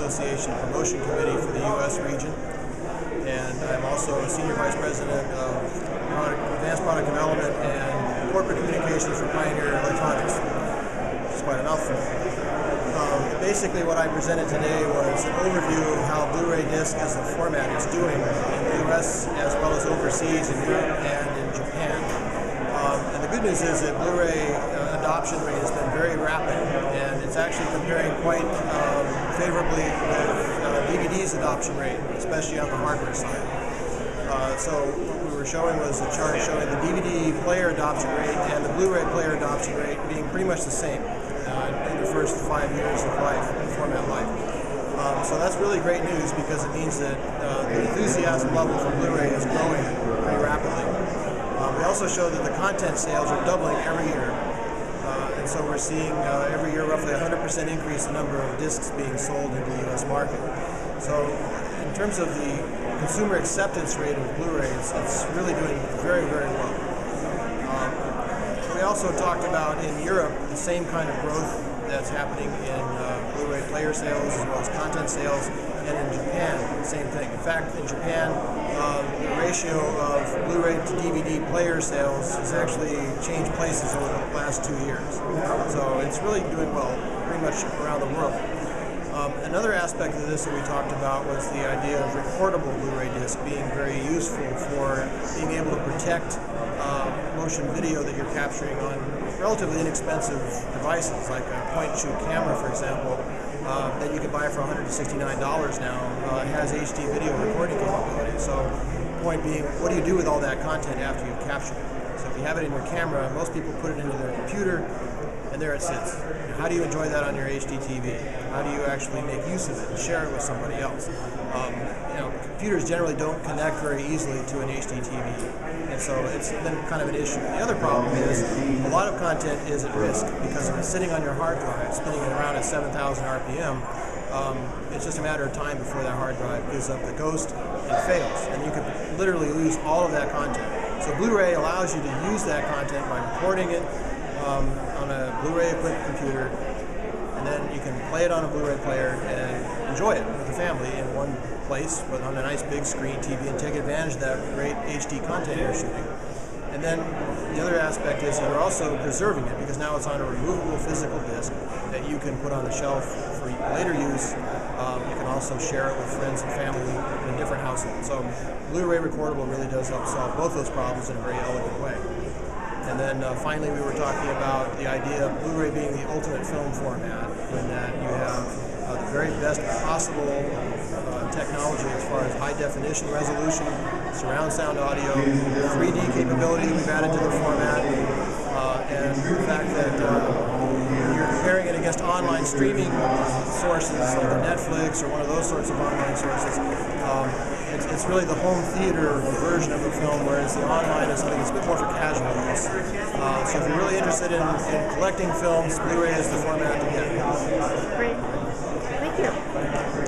Association Promotion Committee for the U.S. region. And I'm also a Senior Vice President of Advanced Product Development and Corporate Communications for Pioneer Electronics. It's quite a mouthful. Basically what I presented today was an overview of how Blu-ray disc as a format is doing in the U.S. as well as overseas in Europe and in Japan. And the good news is that Blu-ray adoption rate has been very rapid, and it's actually comparing quite favorably with DVD's adoption rate, especially on the hardware side. So what we were showing was a chart showing the DVD player adoption rate and the Blu-ray player adoption rate being pretty much the same in the first 5 years of life, format life. So that's really great news because it means that the enthusiasm level for Blu-ray is growing pretty rapidly. We also show that the content sales are doubling every year. And so we're seeing every year roughly 100% increase in the number of discs being sold into the U.S. market. So in terms of the consumer acceptance rate of Blu-ray, it's really doing very, very well. We also talked about in Europe the same kind of growth that's happening in Blu-ray player sales as well as content sales, and in Japan, same thing. In fact, in Japan, the ratio of Blu-ray to DVD player sales has actually changed places over the last 2 years. So it's really doing well pretty much around the world. Another aspect of this that we talked about was the idea of recordable Blu-ray disc being very useful for being able to protect motion video that you're capturing on relatively inexpensive devices, like a point-and-shoot camera, for example, that you can buy for $169 now, has HD video recording capability. So the point being, what do you do with all that content after you've captured it? So if you have it in your camera, most people put it into their computer, and there it sits. How do you enjoy that on your HD TV? How do you actually make use of it and share it with somebody else? Computers generally don't connect very easily to an HD TV, and so it's been kind of an issue. The other problem is a lot of content is at risk because if it's sitting on your hard drive, spinning it around at 7,000 RPM, it's just a matter of time before that hard drive gives up the ghost and fails, and you could literally lose all of that content. So Blu-ray allows you to use that content by recording it on a Blu-ray equipped computer, and then you can play it on a Blu-ray player and enjoy it with the family in one place on a nice big screen TV and take advantage of that great HD content you're shooting. And then the other aspect is that you're also preserving it because now it's on a removable physical disc that you can put on the shelf for later use. You can also share it with friends and family in a different household. So Blu-ray recordable really does help solve both those problems in a very elegant way. And then finally we were talking about the idea of Blu-ray being the ultimate film format, in that you have the very best possible technology as far as high definition resolution, surround sound audio, 3D capability we've added to the format, and the fact that you're comparing it against online streaming sources like Netflix or one of those sorts of online sources. It's really the home theater version of the film, whereas the online is something that's a bit more for casual use. So if you're really interested in collecting films, Blu-ray is the format to get. Great. Thank you.